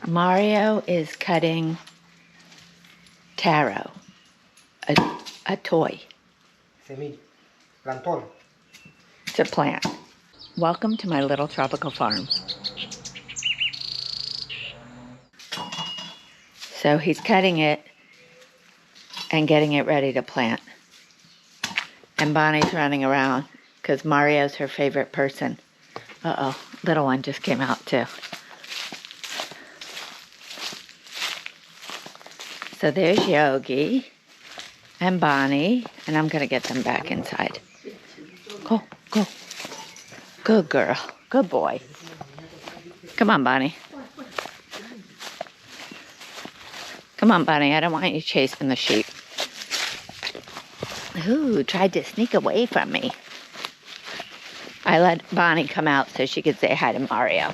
Mario is cutting taro, a toy. It's a plant. Welcome to my little tropical farm. So he's cutting it and getting it ready to plant. And Bonnie's running around because Mario's her favorite person. Uh-oh, little one just came out too. So there's Yogi and Bonnie, and I'm gonna get them back inside. Go, go. Good girl, good boy. Come on, Bonnie. Come on, Bonnie, I don't want you chasing the sheep. Ooh, tried to sneak away from me. I let Bonnie come out so she could say hi to Mario.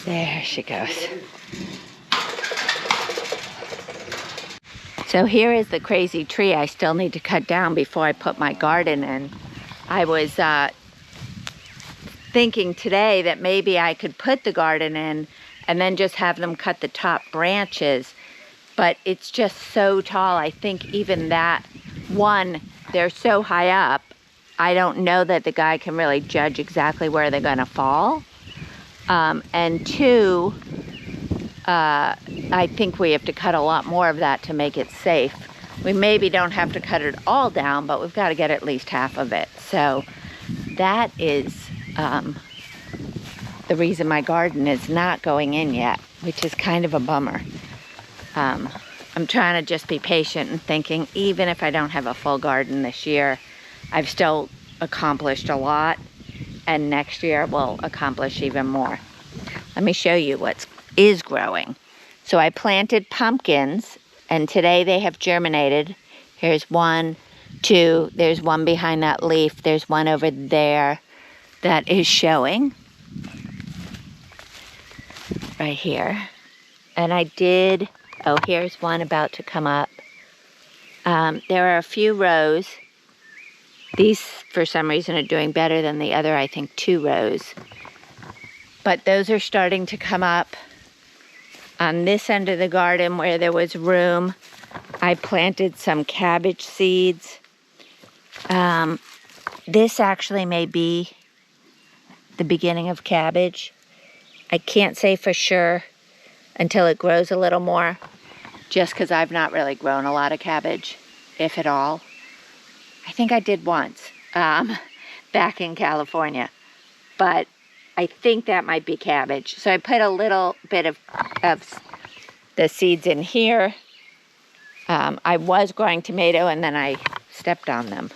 There she goes. So here is the crazy tree I still need to cut down before I put my garden in. I was thinking today that maybe I could put the garden in and then just have them cut the top branches. But it's just so tall. I think even that one, they're so high up, I don't know that the guy can really judge exactly where they're gonna fall. And two, I think we have to cut a lot more of that to make it safe. We maybe don't have to cut it all down, but we've got to get at least half of it. So that is the reason my garden is not going in yet, which is kind of a bummer. I'm trying to just be patient and thinking, even if I don't have a full garden this year, I've still accomplished a lot, and next year we'll accomplish even more. Let me show you what is growing. So I planted pumpkins, and today they have germinated. Here's one, two, there's one behind that leaf, there's one over there that is showing right here. And I did, oh, here's one about to come up. There are a few rows. These, for some reason, are doing better than the other, I think, 2 rows. But those are starting to come up. On this end of the garden where there was room, I planted some cabbage seeds. This actually may be the beginning of cabbage. I can't say for sure until it grows a little more, just because I've not really grown a lot of cabbage, if at all. I think I did once, back in California, but I think that might be cabbage. So I put a little bit of the seeds in here. I was growing tomato and then I stepped on them.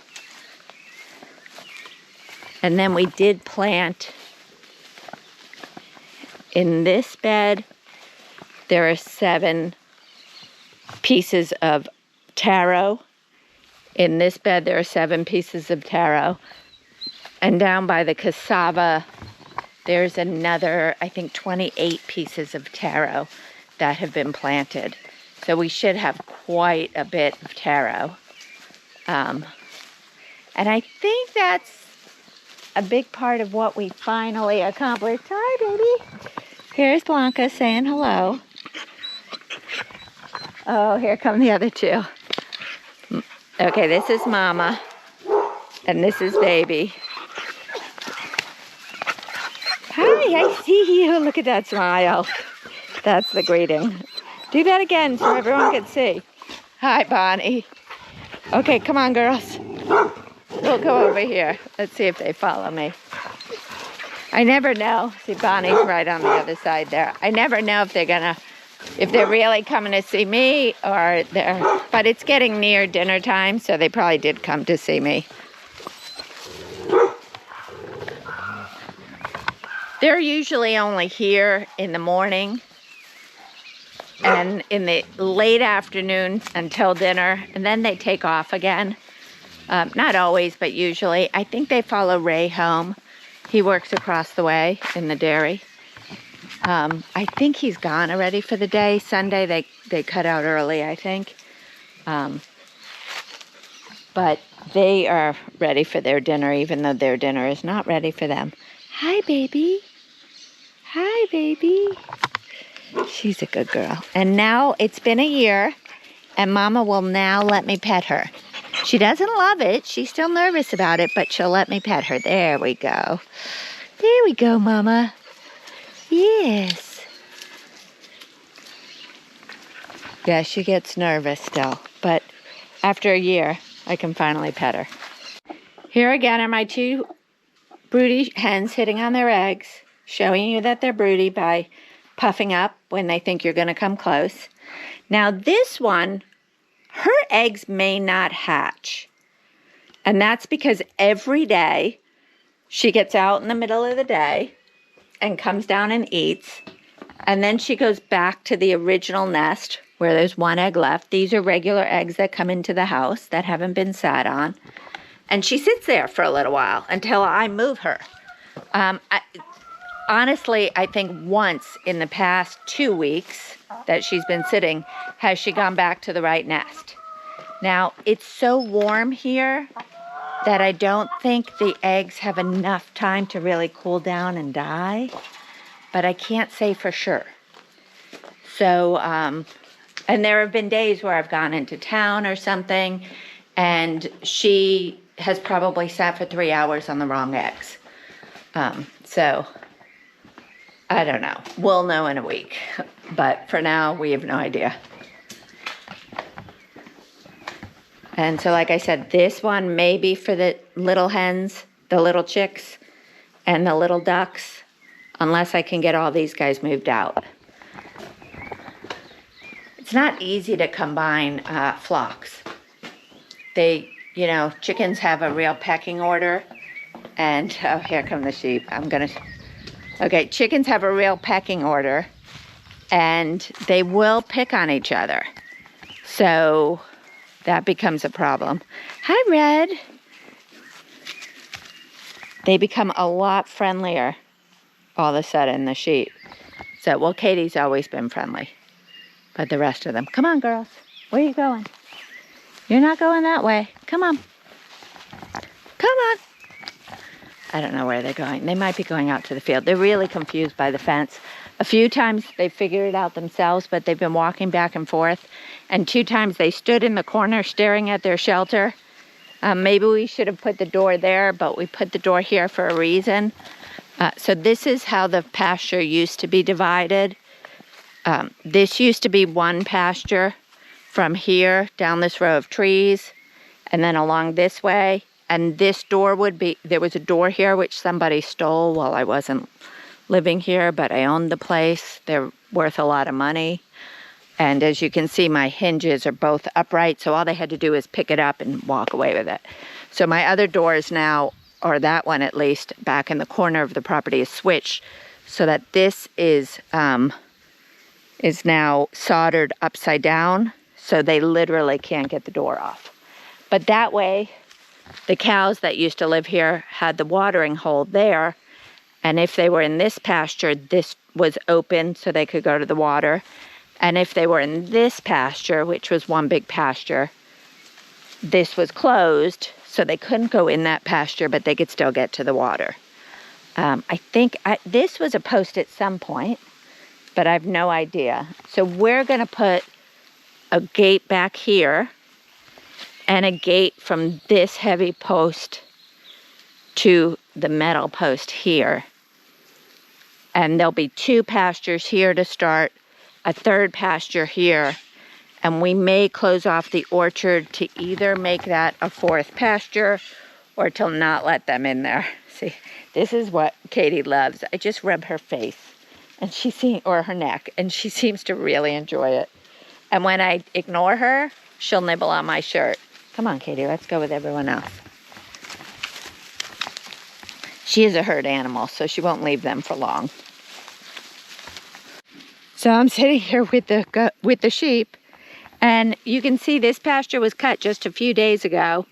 And then we did plant in this bed. There are 7 pieces of taro. In this bed, there are 7 pieces of taro. And down by the cassava, there's another, I think, 28 pieces of taro that have been planted. So we should have quite a bit of taro. And I think that's a big part of what we finally accomplished. Hi, baby. Here's Blanca saying hello. Oh, here come the other 2. Okay, this is Mama, and this is Baby. Hi, I see you. Look at that smile. That's the greeting. Do that again so everyone can see. Hi, Bonnie. Okay, come on, girls. We'll go over here. Let's see if they follow me. I never know. See, Bonnie's right on the other side there. I never know if they're really coming to see me or but it's getting near dinner time, so they probably did come to see me. They're usually only here in the morning and in the late afternoon until dinner, and then they take off again. Not always, but usually. I think they follow Ray home. He works across the way in the dairy. I think he's gone already for the day. Sunday they cut out early, I think. But they are ready for their dinner, even though their dinner is not ready for them. Hi, baby. Hi, baby. She's a good girl. And now it's been a year, and Mama will now let me pet her. She doesn't love it. She's still nervous about it, but she'll let me pet her. There we go. There we go, Mama. Yes. Yeah, she gets nervous still, but after a year, I can finally pet her. Here again are my two broody hens sitting on their eggs, showing you that they're broody by puffing up when they think you're going to come close. Now this one, her eggs may not hatch. And that's because every day she gets out in the middle of the day and comes down and eats. And then she goes back to the original nest where there's one egg left. These are regular eggs that come into the house that haven't been sat on. And she sits there for a little while until I move her. Honestly, I think once in the past 2 weeks that she's been sitting, has she gone back to the right nest. Now, it's so warm here that I don't think the eggs have enough time to really cool down and die, but I can't say for sure. So, and there have been days where I've gone into town or something, and she has probably sat for 3 hours on the wrong eggs. So, I don't know. We'll know in a week, but for now, we have no idea. And so, like I said, this one may be for the little hens, the little chicks, and the little ducks, unless I can get all these guys moved out. It's not easy to combine flocks. Chickens have a real pecking order, and, oh, here come the sheep. Okay, chickens have a real pecking order, and they will pick on each other. So that becomes a problem. Hi, Red. They become a lot friendlier all of a sudden, the sheep. So, well, Katie's always been friendly, but the rest of them. Come on, girls. Where are you going? You're not going that way. Come on. Come on. I don't know where they're going. They might be going out to the field. They're really confused by the fence. A few times they figured it out themselves, but they've been walking back and forth. And 2 times they stood in the corner staring at their shelter. Maybe we should have put the door there, but we put the door here for a reason. So this is how the pasture used to be divided. This used to be one pasture from here down this row of trees and then along this way. And this door would be, there was a door here which somebody stole while I wasn't living here, but I owned the place. They're worth a lot of money. And as you can see, my hinges are both upright, so all they had to do is pick it up and walk away with it. So my other doors now, or that one at least, back in the corner of the property is switched so that this is now soldered upside down, so they literally can't get the door off. But that way, the cows that used to live here had the watering hole there, and if they were in this pasture, this was open so they could go to the water. And if they were in this pasture, which was one big pasture, this was closed, so they couldn't go in that pasture, but they could still get to the water. I think this was a post at some point, but I have no idea. So we're going to put a gate back here and a gate from this heavy post to the metal post here. And there'll be 2 pastures here to start, a 3rd pasture here, and we may close off the orchard to either make that a 4th pasture or to not let them in there. See, this is what Katie loves. I just rub her face and or her neck, and she seems to really enjoy it. And when I ignore her, she'll nibble on my shirt. Come on, Katie, let's go with everyone else. She is a herd animal, so she won't leave them for long. So I'm sitting here with the sheep, and you can see this pasture was cut just a few days ago.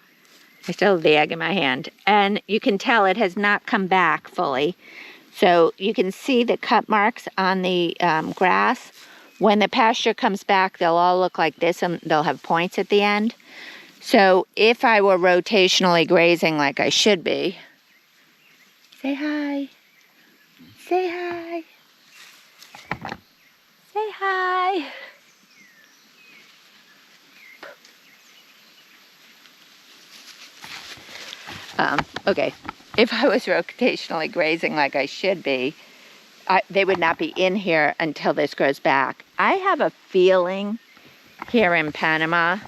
I still have the egg in my hand, and you can tell it has not come back fully. So you can see the cut marks on the grass. When the pasture comes back, they'll all look like this, and they'll have points at the end. So if I were rotationally grazing like I should be, say hi. Say hi. Say hi. Okay, if I was rotationally grazing like I should be, they would not be in here until this grows back. I have a feeling here in Panama,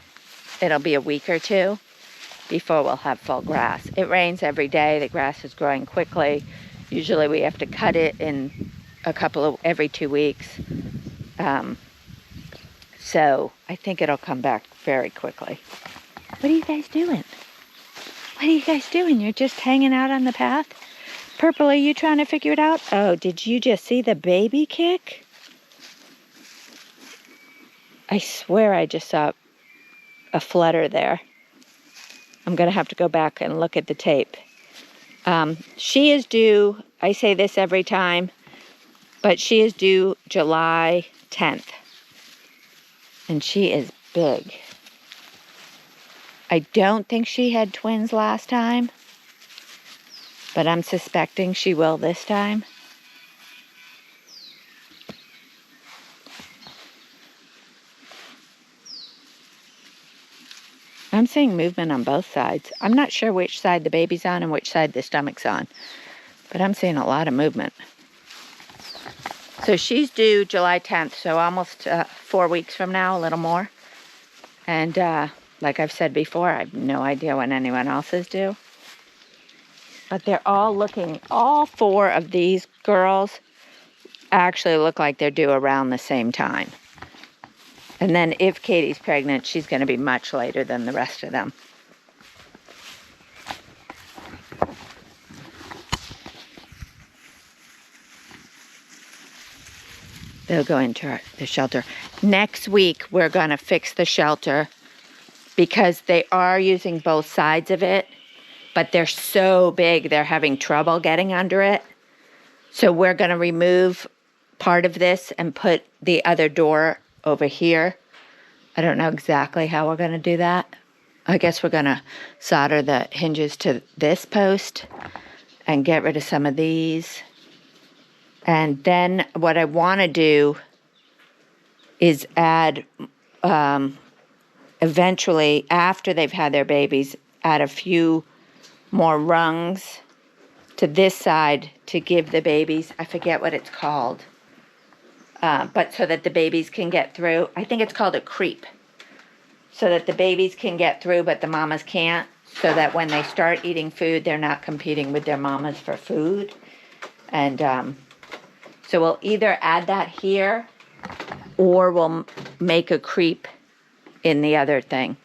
it'll be a week or two before we'll have full grass. It rains every day. The grass is growing quickly. Usually we have to cut it in every 2 weeks. So I think it'll come back very quickly. What are you guys doing? What are you guys doing? You're just hanging out on the path? Purple, are you trying to figure it out? Oh, did you just see the baby kick? I swear I just saw a flutter there. I'm going to have to go back and look at the tape. She is due, I say this every time, but she is due July 10th. And she is big. I don't think she had twins last time, but I'm suspecting she will this time. I'm seeing movement on both sides. I'm not sure which side the baby's on and which side the stomach's on, but I'm seeing a lot of movement. So she's due July 10th, so almost 4 weeks from now, a little more. And like I've said before, I have no idea when anyone else is due. But they're all looking, all 4 of these girls actually look like they're due around the same time. And then if Katie's pregnant, she's going to be much later than the rest of them. They'll go into the shelter. Next week, we're going to fix the shelter because they are using both sides of it, but they're so big, they're having trouble getting under it. So we're going to remove part of this and put the other door over here. I don't know exactly how we're going to do that. I guess we're going to solder the hinges to this post and get rid of some of these. And then what I want to do is add, eventually, after they've had their babies, add a few more rungs to this side to give the babies, I forget what it's called, but so that the babies can get through. I think it's called a creep. So that the babies can get through, but the mamas can't. So that when they start eating food, they're not competing with their mamas for food. And so we'll either add that here or we'll make a creep in the other thing.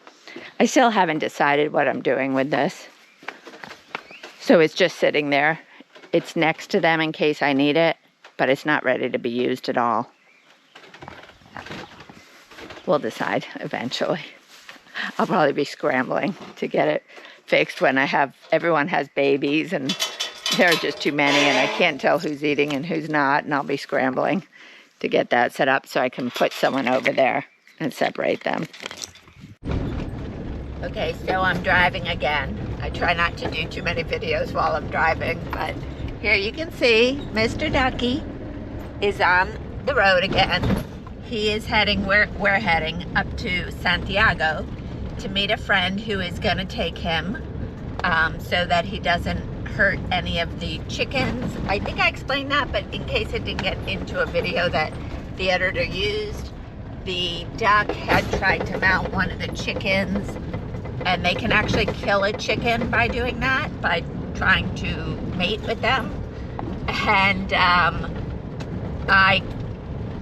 I still haven't decided what I'm doing with this. So it's just sitting there. It's next to them in case I need it, but it's not ready to be used at all. We'll decide eventually. I'll probably be scrambling to get it fixed when everyone has babies and there are just too many and I can't tell who's eating and who's not, and I'll be scrambling to get that set up so I can put someone over there and separate them. Okay, so I'm driving again. I try not to do too many videos while I'm driving, but here you can see Mr. Ducky is on the road again. He is heading, we're heading up to Santiago to meet a friend who is going to take him so that he doesn't hurt any of the chickens. I think I explained that, but in case it didn't get into a video that the editor used, the duck had tried to mount one of the chickens, and they can actually kill a chicken by doing that, by trying to mate with them. And I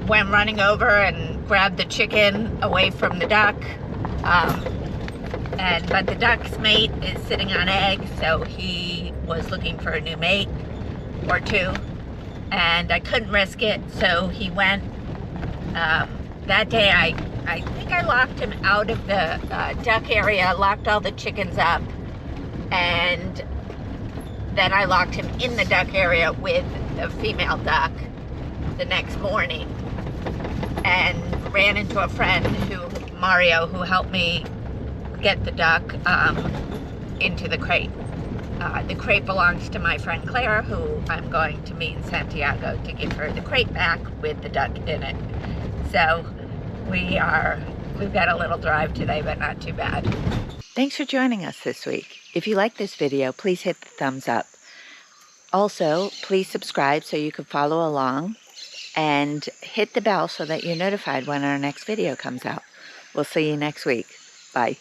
went running over and grabbed the chicken away from the duck. But the duck's mate is sitting on eggs, so he was looking for a new mate or two, and I couldn't risk it, so he went. That day I think I locked him out of the duck area, locked all the chickens up, and then I locked him in the duck area with a female duck the next morning, and ran into a friend, Mario, who helped me get the duck into the crate. The crate belongs to my friend Claire, who I'm going to meet in Santiago to give her the crate back with the duck in it. So we've got a little drive today, but not too bad. Thanks for joining us this week. If you like this video, please hit the thumbs up. Also, please subscribe so you can follow along, and hit the bell so that you're notified when our next video comes out. We'll see you next week. Bye.